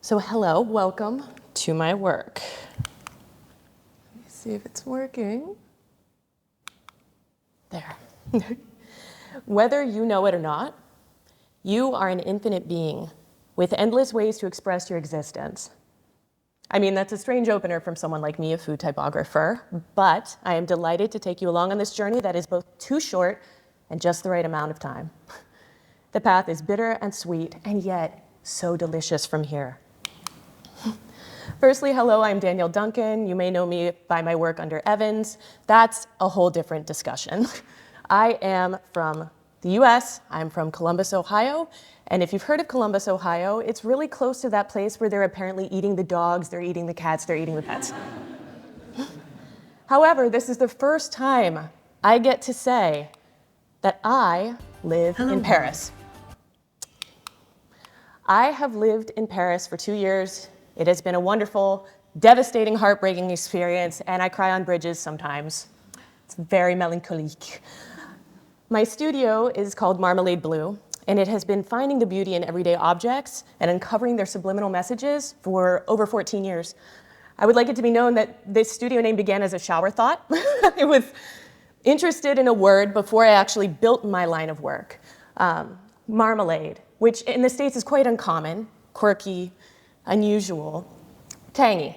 So hello, welcome to my work. Let me see if it's working. There. Whether you know it or not, you are an infinite being with endless ways to express your existence. I mean, that's a strange opener from someone like me, a food typographer, but I am delighted to take you along on this journey that is both too short and just the right amount of time. The path is bitter and sweet, and yet so delicious from here. Firstly, hello, I'm Danielle Duncan. You may know me by my work under Evans. That's a whole different discussion. I am from the US, I'm from Columbus, Ohio, and if you've heard of Columbus, Ohio, it's really close to that place where they're apparently eating the dogs, they're eating the cats, they're eating the pets. However, this is the first time I get to say that I live in Paris. I have lived in Paris for 2 years. It has been a wonderful, devastating, heartbreaking experience, and I cry on bridges sometimes. It's very melancholique. My studio is called Marmalade Bleue, and it has been finding the beauty in everyday objects and uncovering their subliminal messages for over 14 years. I would like it to be known that this studio name began as a shower thought. I was interested in a word before I actually built my line of work. Marmalade, which in the States is quite uncommon, quirky, unusual, tangy.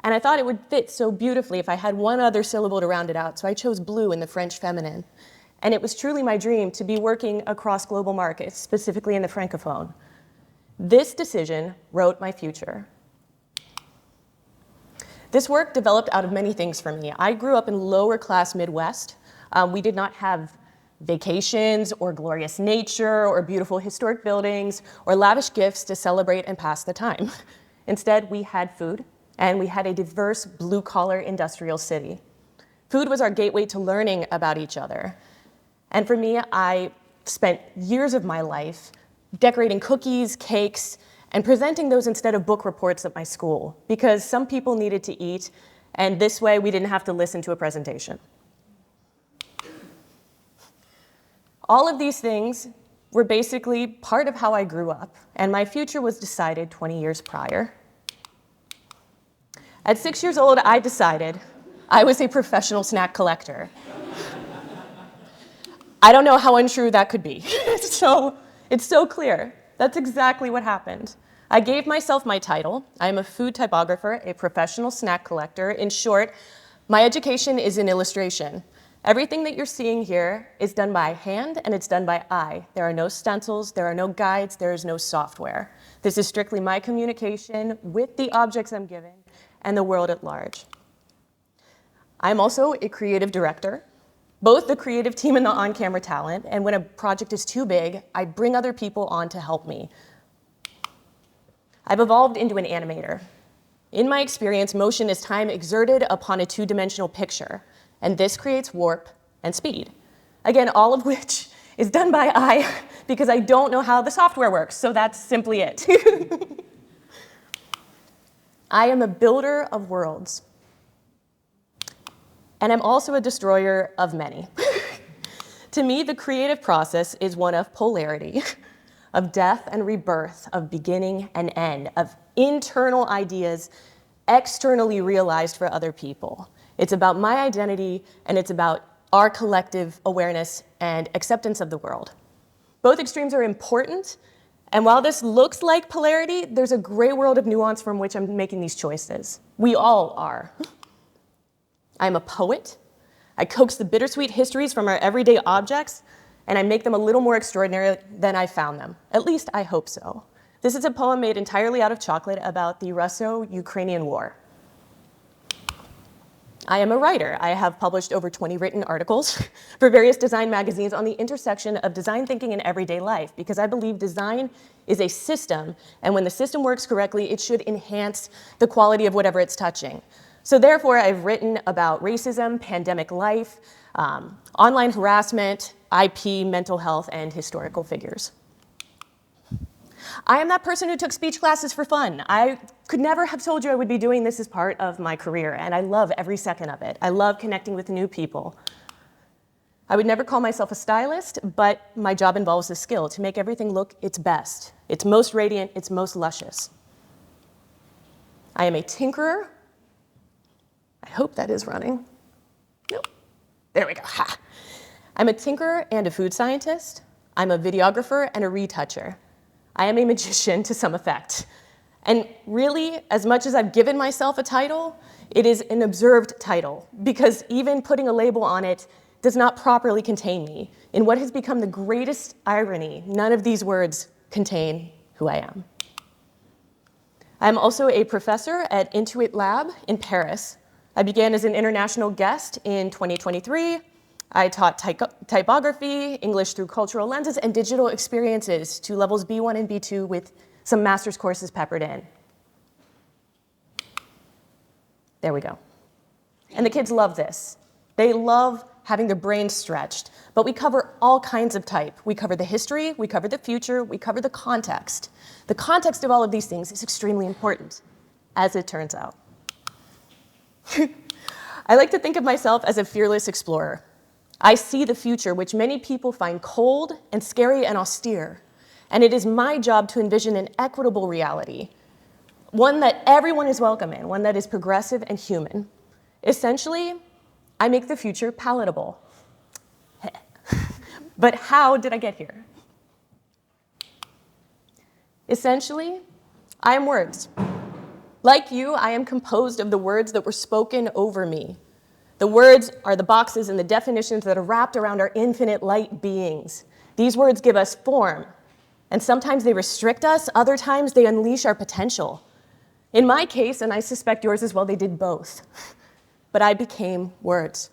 And I thought it would fit so beautifully if I had one other syllable to round it out, so I chose blue in the French feminine. And it was truly my dream to be working across global markets, specifically in the Francophone. This decision wrote my future. This work developed out of many things for me. I grew up in lower class Midwest. We did not have vacations or glorious nature or beautiful historic buildings or lavish gifts to celebrate and pass the time. Instead, we had food and we had a diverse blue-collar industrial city. Food was our gateway to learning about each other. And for me, I spent years of my life decorating cookies, cakes, and presenting those instead of book reports at my school because some people needed to eat, and this way we didn't have to listen to a presentation. All of these things were basically part of how I grew up, and my future was decided 20 years prior. At 6 years old, I decided I was a professional snack collector. I don't know how untrue that could be. So it's so clear. That's exactly what happened. I gave myself my title. I am a food typographer, a professional snack collector. In short, my education is in illustration. Everything that you're seeing here is done by hand and it's done by eye. There are no stencils, there are no guides, there is no software. This is strictly my communication with the objects I'm given and the world at large. I'm also a creative director, both the creative team and the on-camera talent, and when a project is too big, I bring other people on to help me. I've evolved into an animator. In my experience, motion is time exerted upon a two-dimensional picture, and this creates warp and speed. Again, all of which is done by eye because I don't know how the software works, so that's simply it. I am a builder of worlds. And I'm also a destroyer of many. To me, the creative process is one of polarity, of death and rebirth, of beginning and end, of internal ideas externally realized for other people. It's about my identity, and it's about our collective awareness and acceptance of the world. Both extremes are important, and while this looks like polarity, there's a gray world of nuance from which I'm making these choices. We all are. I'm a poet. I coax the bittersweet histories from our everyday objects, and I make them a little more extraordinary than I found them. At least I hope so. This is a poem made entirely out of chocolate about the Russo-Ukrainian War. I am a writer. I have published over 20 written articles for various design magazines on the intersection of design thinking and everyday life, because I believe design is a system, and when the system works correctly, it should enhance the quality of whatever it's touching. So therefore, I've written about racism, pandemic life, online harassment, IP, mental health, and historical figures. I am that person who took speech classes for fun. I could never have told you I would be doing this as part of my career, and I love every second of it. I love connecting with new people. I would never call myself a stylist, but my job involves the skill to make everything look its best, its most radiant, its most luscious. I am a tinkerer. I hope that is running. Nope. There we go. Ha. I'm a tinkerer and a food scientist. I'm a videographer and a retoucher. I am a magician to some effect. And really, as much as I've given myself a title, it is an observed title, because even putting a label on it does not properly contain me. In what has become the greatest irony, none of these words contain who I am. I'm also a professor at Intuit Lab in Paris. I began as an international guest in 2023. I taught typography, English through cultural lenses, and digital experiences to levels B1 and B2 with some master's courses peppered in. There we go. And the kids love this. They love having their brains stretched. But we cover all kinds of type. We cover the history, we cover the future, we cover the context. The context of all of these things is extremely important, as it turns out. I like to think of myself as a fearless explorer. I see the future, which many people find cold and scary and austere. And it is my job to envision an equitable reality, one that everyone is welcome in, one that is progressive and human. Essentially, I make the future palatable. But how did I get here? Essentially, I am words. Like you, I am composed of the words that were spoken over me. The words are the boxes and the definitions that are wrapped around our infinite light beings. These words give us form, and sometimes they restrict us, other times they unleash our potential. In my case, and I suspect yours as well, they did both. But I became words.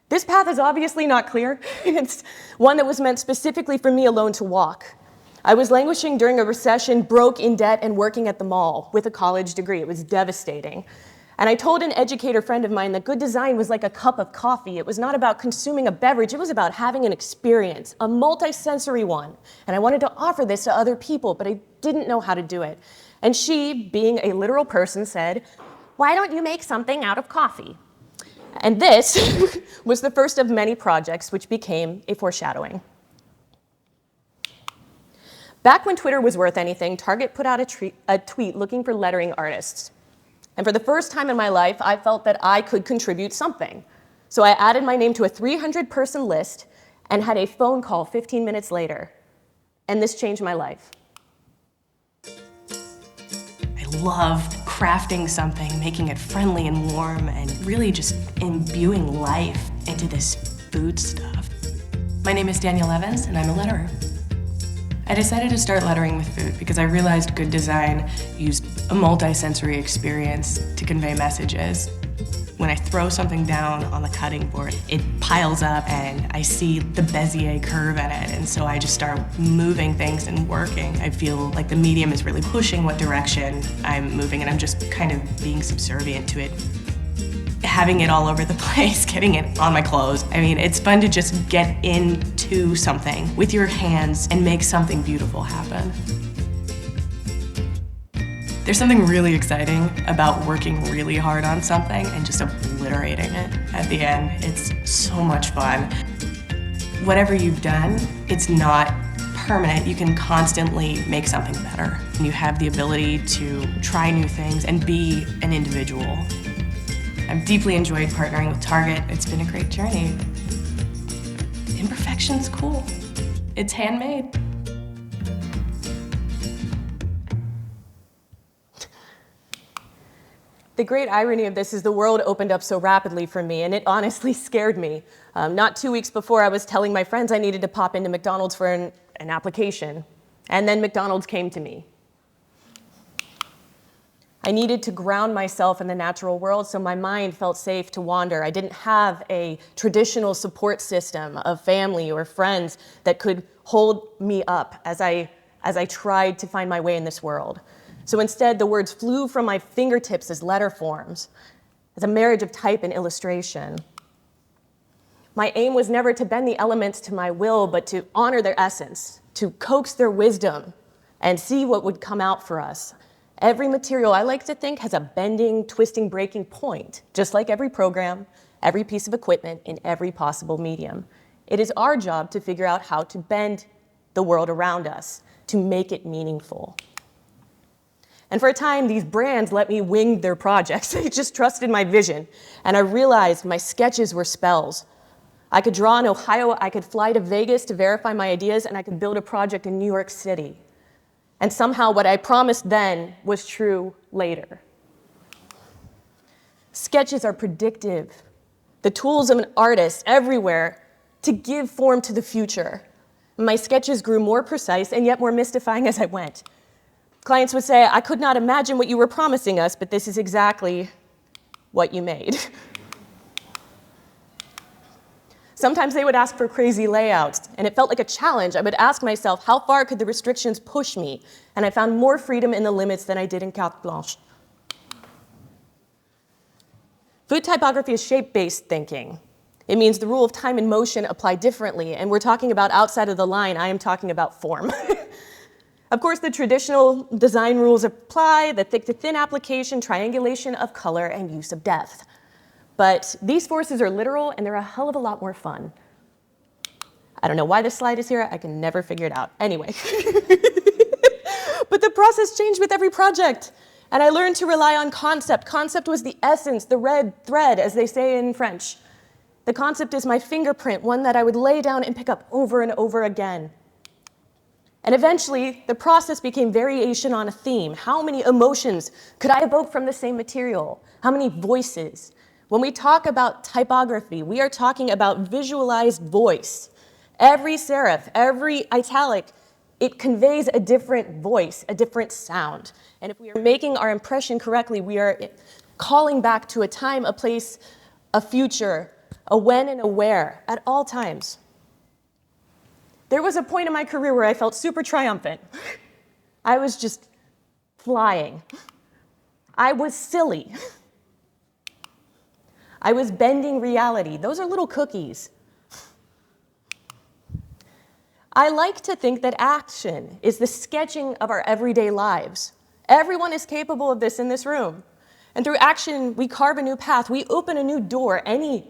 This path is obviously not clear. It's one that was meant specifically for me alone to walk. I was languishing during a recession, broke, in debt, and working at the mall with a college degree. It was devastating. And I told an educator friend of mine that good design was like a cup of coffee. It was not about consuming a beverage. It was about having an experience, a multi-sensory one. And I wanted to offer this to other people, but I didn't know how to do it. And she, being a literal person, said, "Why don't you make something out of coffee?" And this was the first of many projects which became a foreshadowing. Back when Twitter was worth anything, Target put out a tweet looking for lettering artists. And for the first time in my life, I felt that I could contribute something. So I added my name to a 300-person list and had a phone call 15 minutes later. And this changed my life. I loved crafting something, making it friendly and warm, and really just imbuing life into this food stuff. My name is Danielle Evans, and I'm a letterer. I decided to start lettering with food because I realized good design used a multi-sensory experience to convey messages. When I throw something down on the cutting board, it piles up and I see the Bezier curve in it, and so I just start moving things and working. I feel like the medium is really pushing what direction I'm moving, and I'm just kind of being subservient to it. Having it all over the place, getting it on my clothes. I mean, it's fun to just get into something with your hands and make something beautiful happen. There's something really exciting about working really hard on something and just obliterating it at the end. It's so much fun. Whatever you've done, it's not permanent. You can constantly make something better. You have the ability to try new things and be an individual. I've deeply enjoyed partnering with Target. It's been a great journey. Imperfection's cool. It's handmade. The great irony of this is the world opened up so rapidly for me, and it honestly scared me. Not 2 weeks before, I was telling my friends I needed to pop into McDonald's for an application, and then McDonald's came to me. I needed to ground myself in the natural world so my mind felt safe to wander. I didn't have a traditional support system of family or friends that could hold me up as I tried to find my way in this world. So instead, the words flew from my fingertips as letter forms, as a marriage of type and illustration. My aim was never to bend the elements to my will, but to honor their essence, to coax their wisdom, and see what would come out for us. Every material, I like to think, has a bending, twisting, breaking point, just like every program, every piece of equipment in every possible medium. It is our job to figure out how to bend the world around us, to make it meaningful. And for a time, these brands let me wing their projects. They just trusted my vision. And I realized my sketches were spells. I could draw in Ohio, I could fly to Vegas to verify my ideas, and I could build a project in New York City. And somehow what I promised then was true later. Sketches are predictive, the tools of an artist everywhere to give form to the future. My sketches grew more precise and yet more mystifying as I went. Clients would say, I could not imagine what you were promising us, but this is exactly what you made. Sometimes they would ask for crazy layouts, and it felt like a challenge. I would ask myself, how far could the restrictions push me? And I found more freedom in the limits than I did in carte blanche. Food typography is shape-based thinking. It means the rule of time and motion apply differently, and we're talking about outside of the line, I am talking about form. Of course, the traditional design rules apply, the thick to thin application, triangulation of color, and use of depth. But these forces are literal, and they're a hell of a lot more fun. I don't know why this slide is here, I can never figure it out. Anyway. But the process changed with every project, and I learned to rely on concept. Concept was the essence, the red thread, as they say in French. The concept is my fingerprint, one that I would lay down and pick up over and over again. And eventually, the process became variation on a theme. How many emotions could I evoke from the same material? How many voices? When we talk about typography, we are talking about visualized voice. Every serif, every italic, it conveys a different voice, a different sound. And if we are making our impression correctly, we are calling back to a time, a place, a future, a when and a where at all times. There was a point in my career where I felt super triumphant. I was just flying. I was silly. I was bending reality. Those are little cookies. I like to think that action is the sketching of our everyday lives. Everyone is capable of this in this room. And through action, we carve a new path. We open a new door. Any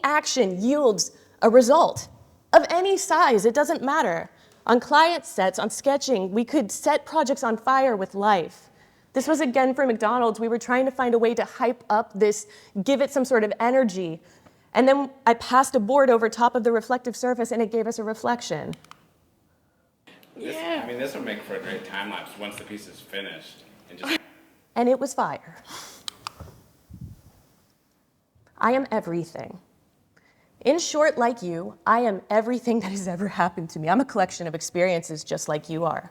action yields a result. Of any size, it doesn't matter. On client sets, on sketching, we could set projects on fire with life. This was again for McDonald's. We were trying to find a way to hype up this, give it some sort of energy. And then I passed a board over top of the reflective surface and it gave us a reflection. I mean, this would make for a great time lapse once the piece is finished. And it was fire. I am everything. In short, like you, I am everything that has ever happened to me. I'm a collection of experiences just like you are.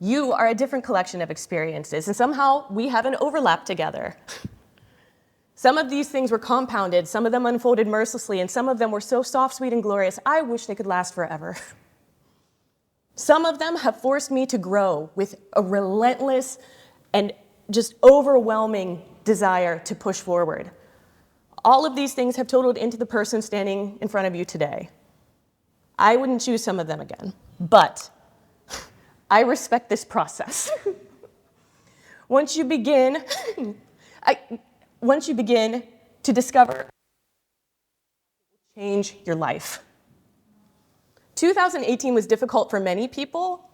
You are a different collection of experiences, and somehow we have an overlap together. Some of these things were compounded, some of them unfolded mercilessly, and some of them were so soft, sweet, and glorious, I wish they could last forever. Some of them have forced me to grow with a relentless and just overwhelming desire to push forward. All of these things have totaled into the person standing in front of you today. I wouldn't choose some of them again, but I respect this process. Once you begin to discover, change your life. 2018 was difficult for many people.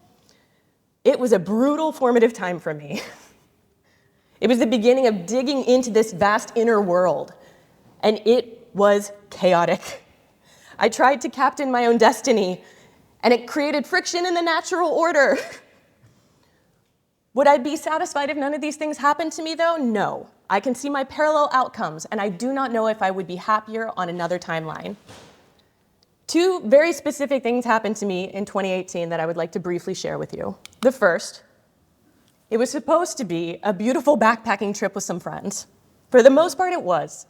It was a brutal, formative time for me. It was the beginning of digging into this vast inner world. And it was chaotic. I tried to captain my own destiny, and it created friction in the natural order. Would I be satisfied if none of these things happened to me, though? No. I can see my parallel outcomes, and I do not know if I would be happier on another timeline. Two very specific things happened to me in 2018 that I would like to briefly share with you. The first, it was supposed to be a beautiful backpacking trip with some friends. For the most part, it was.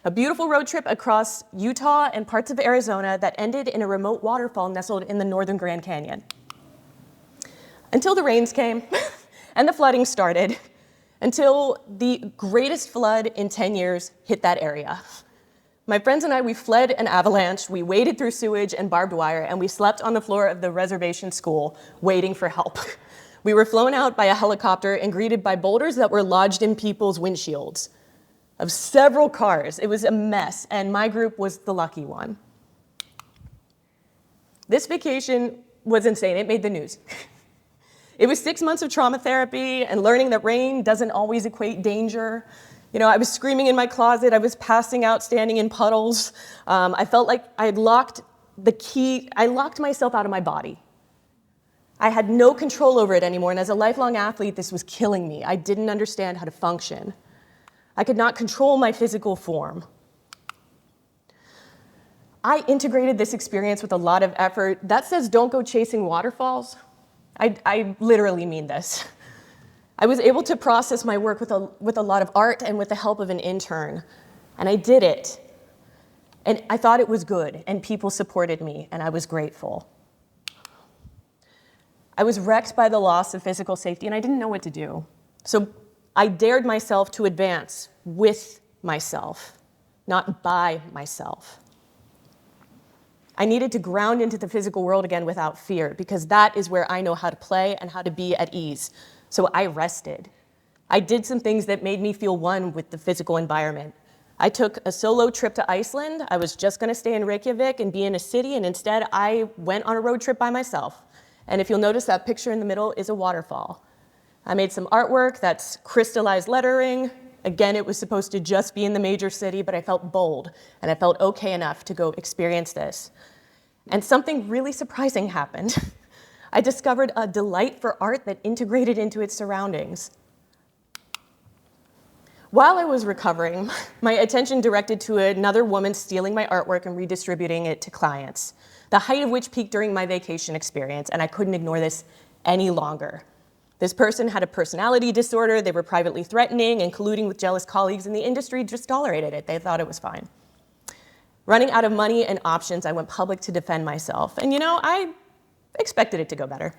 A beautiful road trip across Utah and parts of Arizona that ended in a remote waterfall nestled in the northern Grand Canyon. Until the rains came and the flooding started, until the greatest flood in 10 years hit that area. My friends and I, we fled an avalanche, we waded through sewage and barbed wire, and we slept on the floor of the reservation school waiting for help. We were flown out by a helicopter and greeted by boulders that were lodged in people's windshields. Of several cars. It was a mess, and my group was the lucky one. This vacation was insane. It made the news. It was 6 months of trauma therapy and learning that rain doesn't always equate danger. You know, I was screaming in my closet. I was passing out, standing in puddles. I felt like I had locked myself out of my body. I had no control over it anymore, and as a lifelong athlete, this was killing me. I didn't understand how to function. I could not control my physical form. I integrated this experience with a lot of effort. That says don't go chasing waterfalls. I literally mean this. I was able to process my work with a lot of art and with the help of an intern, and I did it. And I thought it was good, and people supported me, and I was grateful. I was wrecked by the loss of physical safety, and I didn't know what to do. So I dared myself to advance with myself, not by myself. I needed to ground into the physical world again without fear, because that is where I know how to play and how to be at ease. So I rested. I did some things that made me feel one with the physical environment. I took a solo trip to Iceland. I was just going to stay in Reykjavik and be in a city, and instead I went on a road trip by myself. And if you'll notice, that picture in the middle is a waterfall. I made some artwork that's crystallized lettering. Again, it was supposed to just be in the major city, but I felt bold, and I felt okay enough to go experience this. And something really surprising happened. I discovered a delight for art that integrated into its surroundings. While I was recovering, my attention directed to another woman stealing my artwork and redistributing it to clients, the height of which peaked during my vacation experience, and I couldn't ignore this any longer. This person had a personality disorder, they were privately threatening and colluding with jealous colleagues, and the industry just tolerated it. They thought it was fine. Running out of money and options, I went public to defend myself. And you know, I expected it to go better.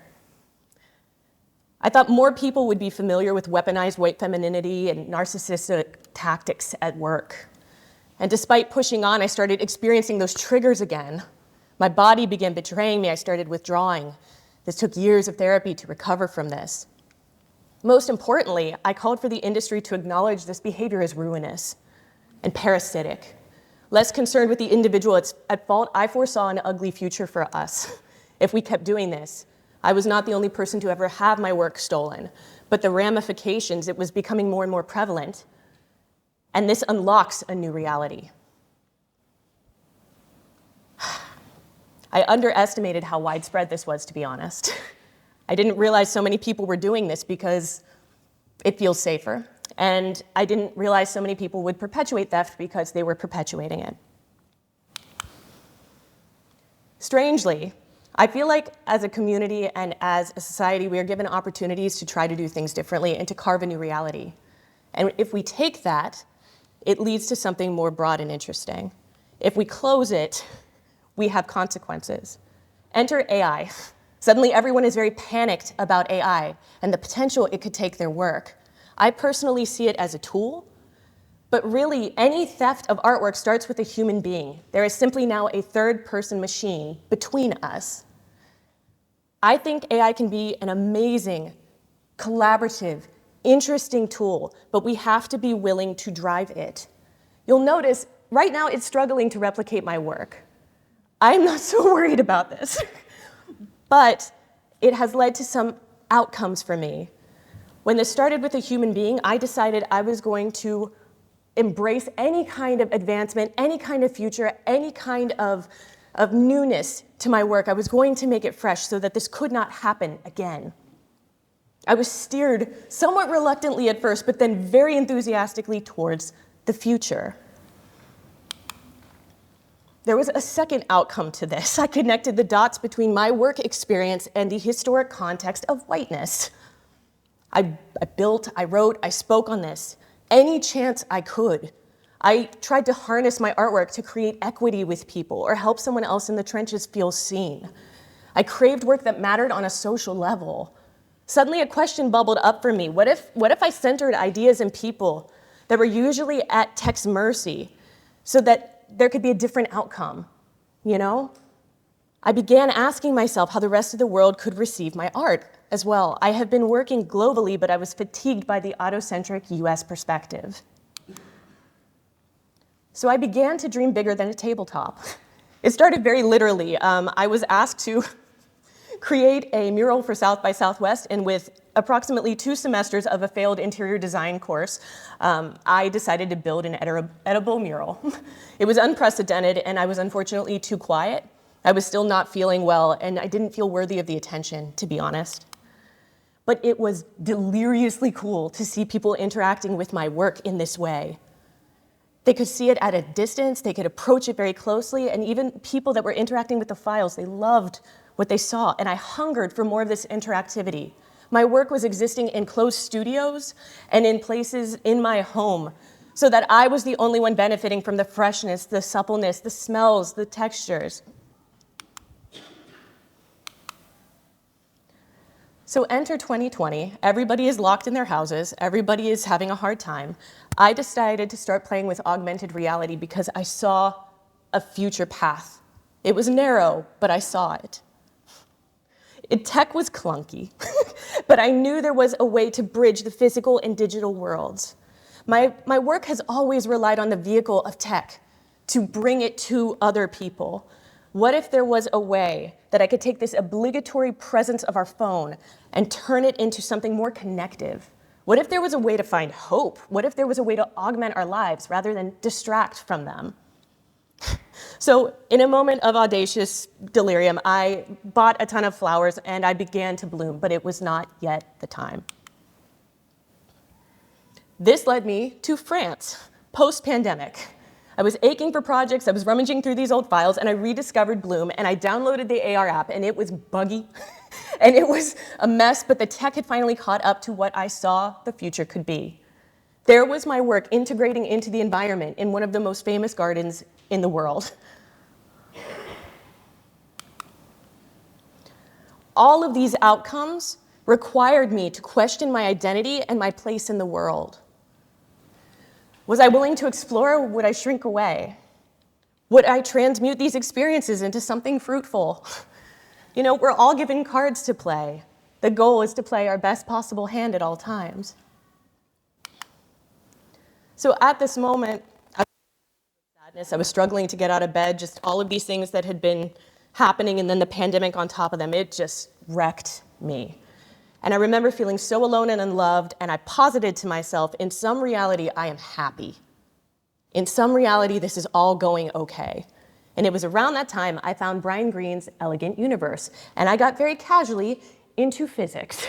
I thought more people would be familiar with weaponized white femininity and narcissistic tactics at work. And despite pushing on, I started experiencing those triggers again. My body began betraying me. I started withdrawing. This took years of therapy to recover from this. Most importantly, I called for the industry to acknowledge this behavior as ruinous and parasitic. Less concerned with the individual at fault, I foresaw an ugly future for us if we kept doing this. I was not the only person to ever have my work stolen, but the ramifications, it was becoming more and more prevalent. And this unlocks a new reality. I underestimated how widespread this was, to be honest. I didn't realize so many people were doing this because it feels safer. And I didn't realize so many people would perpetuate theft because they were perpetuating it. Strangely, I feel like as a community and as a society, we are given opportunities to try to do things differently and to carve a new reality. And if we take that, it leads to something more broad and interesting. If we close it, we have consequences. Enter AI. Suddenly, everyone is very panicked about AI and the potential it could take their work. I personally see it as a tool, but really, any theft of artwork starts with a human being. There is simply now a third-person machine between us. I think AI can be an amazing, collaborative, interesting tool, but we have to be willing to drive it. You'll notice, right now, it's struggling to replicate my work. I'm not so worried about this, but it has led to some outcomes for me. When this started with a human being, I decided I was going to embrace any kind of advancement, any kind of future, any kind of newness to my work. I was going to make it fresh so that this could not happen again. I was steered somewhat reluctantly at first, but then very enthusiastically towards the future. There was a second outcome to this. I connected the dots between my work experience and the historic context of whiteness. I built, I wrote, I spoke on this any chance I could. I tried to harness my artwork to create equity with people or help someone else in the trenches feel seen. I craved work that mattered on a social level. Suddenly a question bubbled up for me. What if I centered ideas and people that were usually at tech's mercy so that there could be a different outcome, you know? I began asking myself how the rest of the world could receive my art as well. I have been working globally, but I was fatigued by the autocentric US perspective. So I began to dream bigger than a tabletop. It started very literally. I was asked to create a mural for South by Southwest, and with approximately 2 semesters of a failed interior design course, I decided to build an edible mural. It was unprecedented, and I was unfortunately too quiet. I was still not feeling well, and I didn't feel worthy of the attention, to be honest. But it was deliriously cool to see people interacting with my work in this way. They could see it at a distance, they could approach it very closely, and even people that were interacting with the files, they loved what they saw, and I hungered for more of this interactivity. My work was existing in closed studios and in places in my home, so that I was the only one benefiting from the freshness, the suppleness, the smells, the textures. So enter 2020, everybody is locked in their houses, everybody is having a hard time. I decided to start playing with augmented reality because I saw a future path. It was narrow, but I saw it. Tech was clunky, but I knew there was a way to bridge the physical and digital worlds. My work has always relied on the vehicle of tech to bring it to other people. What if there was a way that I could take this obligatory presence of our phone and turn it into something more connective? What if there was a way to find hope? What if there was a way to augment our lives rather than distract from them? So in a moment of audacious delirium, I bought a ton of flowers and I began to bloom, but it was not yet the time. This led me to France, post-pandemic. I was aching for projects, I was rummaging through these old files, and I rediscovered Bloom, and I downloaded the AR app, and it was buggy, and it was a mess, but the tech had finally caught up to what I saw the future could be. There was my work integrating into the environment in one of the most famous gardens in the world. All of these outcomes required me to question my identity and my place in the world. Was I willing to explore, or would I shrink away? Would I transmute these experiences into something fruitful? You know, we're all given cards to play. The goal is to play our best possible hand at all times. So at this moment, I was struggling to get out of bed, just all of these things that had been happening, and then the pandemic on top of them, it just wrecked me. And I remember feeling so alone and unloved, and I posited to myself, in some reality, I am happy. In some reality, this is all going okay. And it was around that time I found Brian Greene's Elegant Universe, and I got very casually into physics.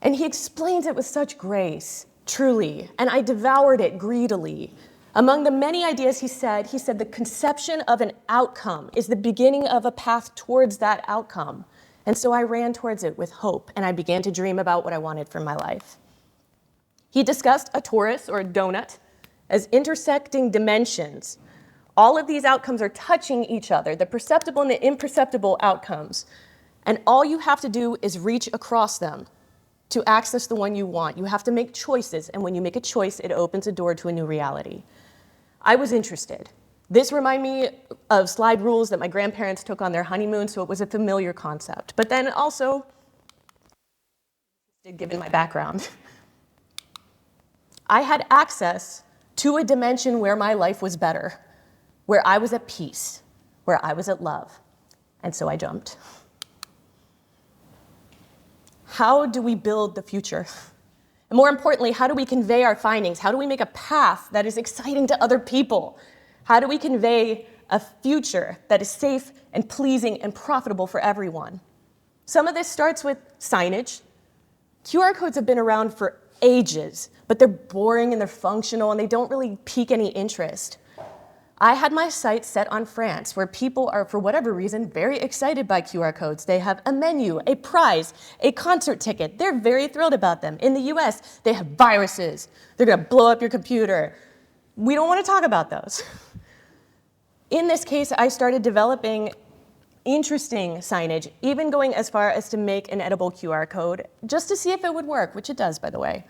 And he explains it with such grace, truly, and I devoured it greedily. Among the many ideas he said the conception of an outcome is the beginning of a path towards that outcome. And so I ran towards it with hope, and I began to dream about what I wanted for my life. He discussed a torus, or a donut, as intersecting dimensions. All of these outcomes are touching each other, the perceptible and the imperceptible outcomes. And all you have to do is reach across them to access the one you want. You have to make choices, and when you make a choice, it opens a door to a new reality. I was interested. This reminded me of slide rules that my grandparents took on their honeymoon, so it was a familiar concept. But then also, given my background, I had access to a dimension where my life was better, where I was at peace, where I was at love. And so I jumped. How do we build the future? And more importantly, how do we convey our findings? How do we make a path that is exciting to other people? How do we convey a future that is safe and pleasing and profitable for everyone? Some of this starts with signage. QR codes have been around for ages, but they're boring and they're functional and they don't really pique any interest. I had my sights set on France, where people are, for whatever reason, very excited by QR codes. They have a menu, a prize, a concert ticket. They're very thrilled about them. In the US, they have viruses. They're gonna blow up your computer. We don't wanna talk about those. In this case, I started developing interesting signage, even going as far as to make an edible QR code, just to see if it would work, which it does, by the way.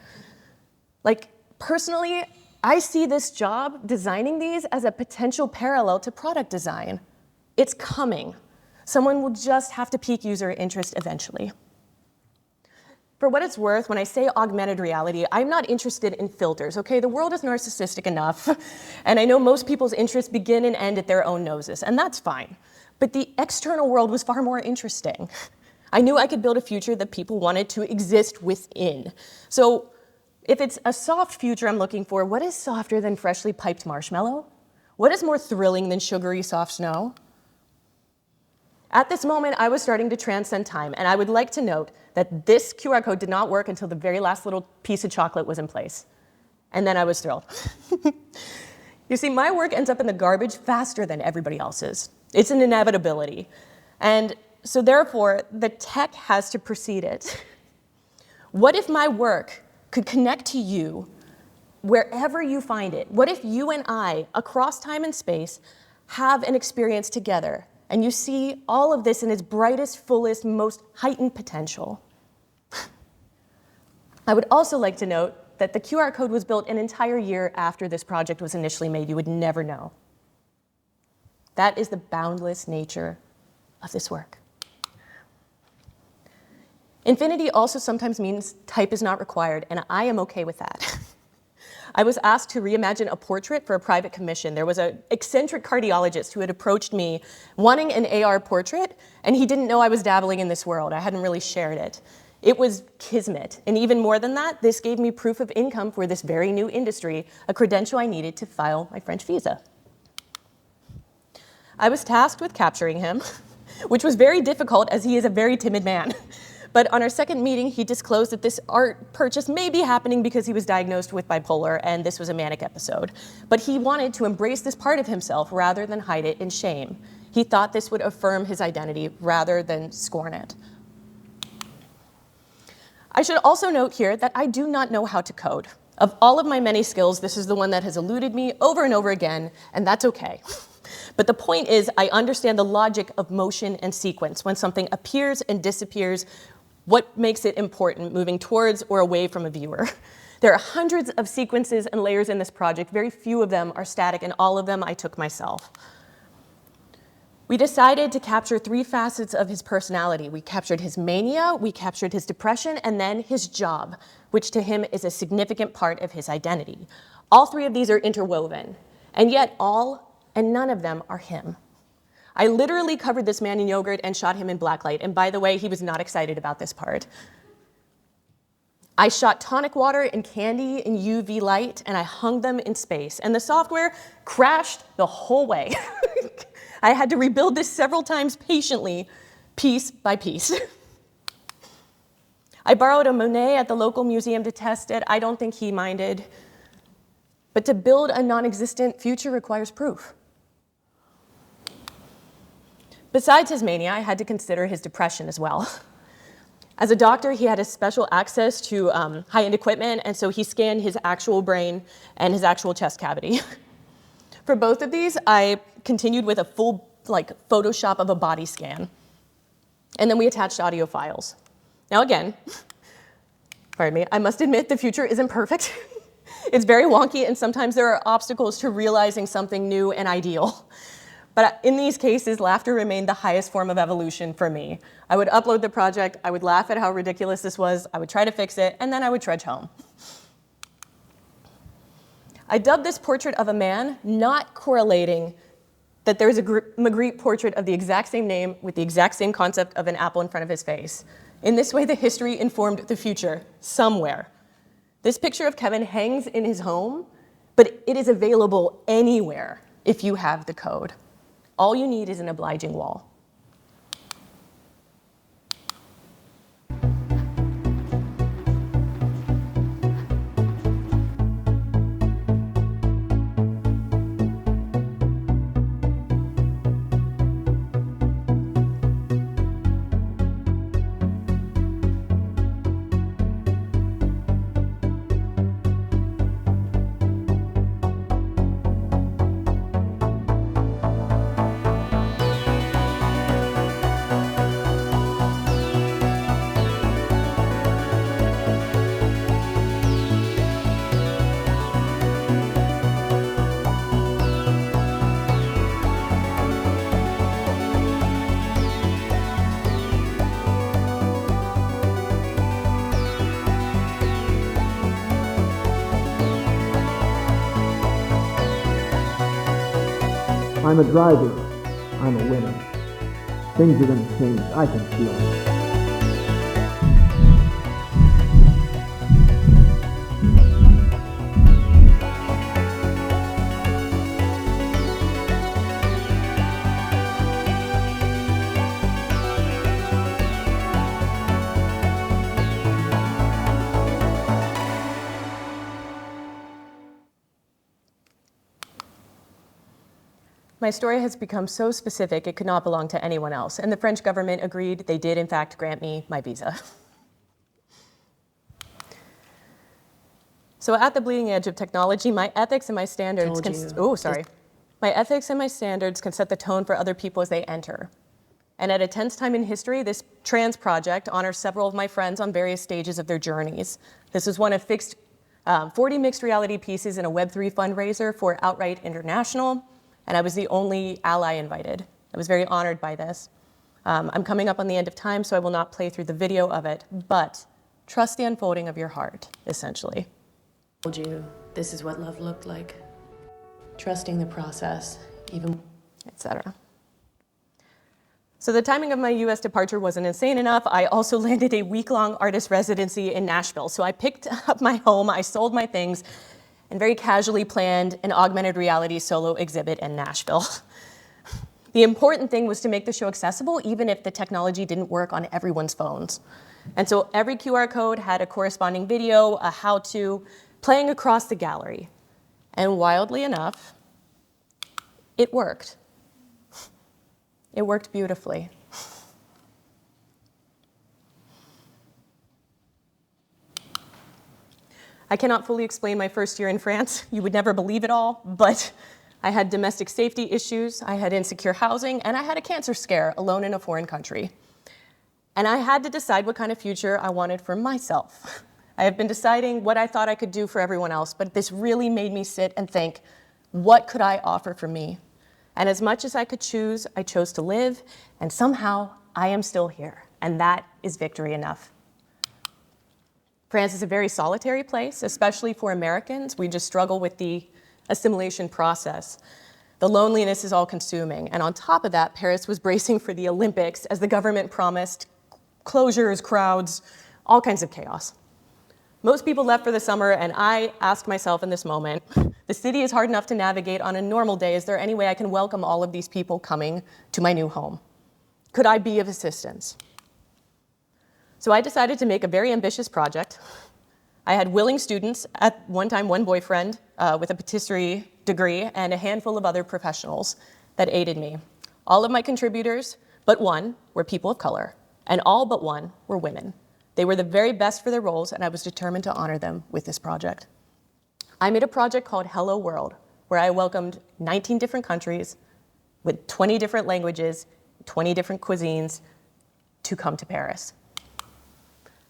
Like, personally, I see this job, designing these, as a potential parallel to product design. It's coming. Someone will just have to pique user interest eventually. For what it's worth, when I say augmented reality, I'm not interested in filters, okay? The world is narcissistic enough, and I know most people's interests begin and end at their own noses, and that's fine. But the external world was far more interesting. I knew I could build a future that people wanted to exist within. So if it's a soft future I'm looking for, what is softer than freshly piped marshmallow? What is more thrilling than sugary soft snow? At this moment, I was starting to transcend time, and I would like to note that this QR code did not work until the very last little piece of chocolate was in place. And then I was thrilled. You see, my work ends up in the garbage faster than everybody else's. It's an inevitability. And so therefore, the tech has to precede it. What if my work could connect to you wherever you find it? What if you and I, across time and space, have an experience together, and you see all of this in its brightest, fullest, most heightened potential? I would also like to note that the QR code was built an entire year after this project was initially made. You would never know. That is the boundless nature of this work. Infinity also sometimes means type is not required, and I am okay with that. I was asked to reimagine a portrait for a private commission. There was an eccentric cardiologist who had approached me wanting an AR portrait, and he didn't know I was dabbling in this world. I hadn't really shared it. It was kismet, and even more than that, this gave me proof of income for this very new industry, a credential I needed to file my French visa. I was tasked with capturing him, which was very difficult as he is a very timid man. But on our second meeting, he disclosed that this art purchase may be happening because he was diagnosed with bipolar and this was a manic episode. But he wanted to embrace this part of himself rather than hide it in shame. He thought this would affirm his identity rather than scorn it. I should also note here that I do not know how to code. Of all of my many skills, this is the one that has eluded me over and over again, and that's okay. But the point is, I understand the logic of motion and sequence. When something appears and disappears, what makes it important, moving towards or away from a viewer? There are hundreds of sequences and layers in this project. Very few of them are static, and all of them I took myself. We decided to capture 3 facets of his personality. We captured his mania, we captured his depression, and then his job, which to him is a significant part of his identity. All 3 of these are interwoven, and yet all and none of them are him. I literally covered this man in yogurt and shot him in blacklight, and by the way, he was not excited about this part. I shot tonic water and candy in UV light, and I hung them in space, and the software crashed the whole way. I had to rebuild this several times patiently, piece by piece. I borrowed a Monet at the local museum to test it. I don't think he minded. But to build a non-existent future requires proof. Besides his mania, I had to consider his depression as well. As a doctor, he had a special access to high-end equipment, and so he scanned his actual brain and his actual chest cavity. For both of these, I continued with a full Photoshop of a body scan. And then we attached audio files. Now again, pardon me, I must admit the future isn't perfect. It's very wonky, and sometimes there are obstacles to realizing something new and ideal. But in these cases, laughter remained the highest form of evolution for me. I would upload the project, I would laugh at how ridiculous this was, I would try to fix it, and then I would trudge home. I dubbed this portrait of a man, not correlating that there's a Magritte portrait of the exact same name with the exact same concept of an apple in front of his face. In this way, the history informed the future, somewhere. This picture of Kevin hangs in his home, but it is available anywhere if you have the code. All you need is an obliging wall. I'm a driver, I'm a winner. Things are gonna change. I can feel it. My story has become so specific it could not belong to anyone else, and the French government agreed they did in fact grant me my visa. So at the bleeding edge of technology, my ethics and my standards My ethics and my standards can set the tone for other people as they enter. And at a tense time in history, this trans project honors several of my friends on various stages of their journeys. This is one of 40 mixed reality pieces in a Web3 fundraiser for Outright International, and I was the only ally invited. I was very honored by this. I'm coming up on the end of time, so I will not play through the video of it, but trust the unfolding of your heart, essentially. I told you this is what love looked like. Trusting the process, even, etc. So the timing of my US departure wasn't insane enough. I also landed a week-long artist residency in Nashville. So I picked up my home, I sold my things, and very casually planned an augmented reality solo exhibit in Nashville. The important thing was to make the show accessible, even if the technology didn't work on everyone's phones. And so every QR code had a corresponding video, a how-to, playing across the gallery. And wildly enough, it worked. It worked beautifully. I cannot fully explain my first year in France. You would never believe it all, but I had domestic safety issues, I had insecure housing, and I had a cancer scare alone in a foreign country. And I had to decide what kind of future I wanted for myself. I have been deciding what I thought I could do for everyone else, but this really made me sit and think, what could I offer for me? And as much as I could choose, I chose to live, and somehow I am still here, and that is victory enough. France is a very solitary place, especially for Americans. We just struggle with the assimilation process. The loneliness is all-consuming, and on top of that, Paris was bracing for the Olympics as the government promised closures, crowds, all kinds of chaos. Most people left for the summer, and I asked myself in this moment, the city is hard enough to navigate on a normal day. Is there any way I can welcome all of these people coming to my new home? Could I be of assistance? So I decided to make a very ambitious project. I had willing students, at one time one boyfriend with a patisserie degree, and a handful of other professionals that aided me. All of my contributors, but one, were people of color, and all but one were women. They were the very best for their roles, and I was determined to honor them with this project. I made a project called Hello World, where I welcomed 19 different countries with 20 different languages, 20 different cuisines to come to Paris.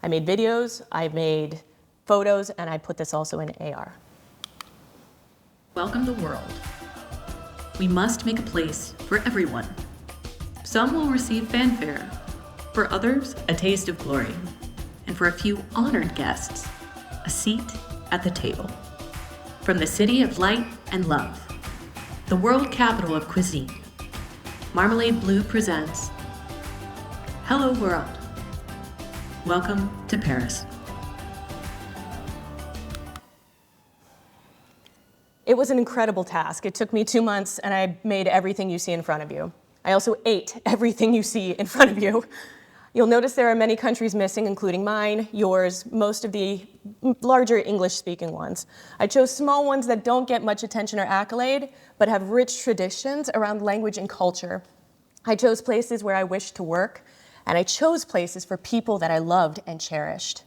I made videos, I made photos, and I put this also in AR. welcome the world. We must make a place for everyone. Some will receive fanfare, for others, a taste of glory, and for a few honored guests, a seat at the table. From the city of light and love, the world capital of cuisine, Marmalade Bleue presents Hello World. Welcome to Paris. It was an incredible task. It took me 2 months, and I made everything you see in front of you. I also ate everything you see in front of you. You'll notice there are many countries missing, including mine, yours, most of the larger English-speaking ones. I chose small ones that don't get much attention or accolade, but have rich traditions around language and culture. I chose places where I wished to work, and I chose places for people that I loved and cherished.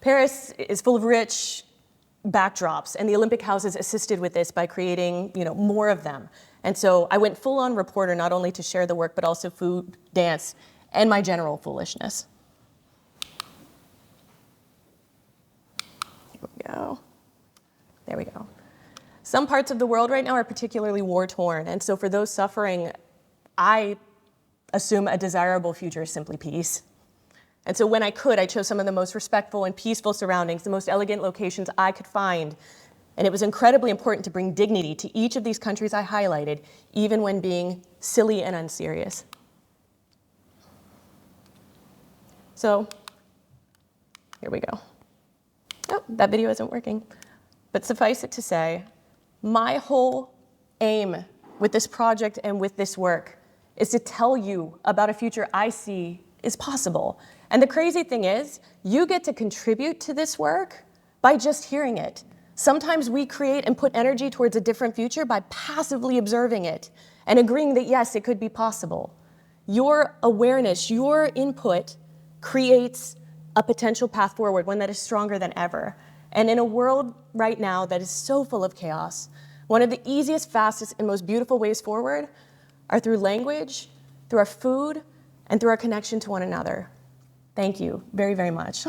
Paris is full of rich backdrops, and the Olympic houses assisted with this by creating, more of them. And so I went full-on reporter, not only to share the work, but also food, dance, and my general foolishness. Here we go. There we go. Some parts of the world right now are particularly war-torn, and so for those suffering, I assume a desirable future is simply peace. And so when I could, I chose some of the most respectful and peaceful surroundings, the most elegant locations I could find, And it was incredibly important to bring dignity to each of these countries I highlighted, even when being silly and unserious. So, here we go. Oh, that video isn't working. But suffice it to say, my whole aim with this project and with this work is to tell you about a future I see is possible. And the crazy thing is, you get to contribute to this work by just hearing it. Sometimes we create and put energy towards a different future by passively observing it and agreeing that yes, it could be possible. Your awareness, your input creates a potential path forward, one that is stronger than ever. And in a world right now that is so full of chaos, one of the easiest, fastest, and most beautiful ways forward are through language, through our food, and through our connection to one another. Thank you very, very much.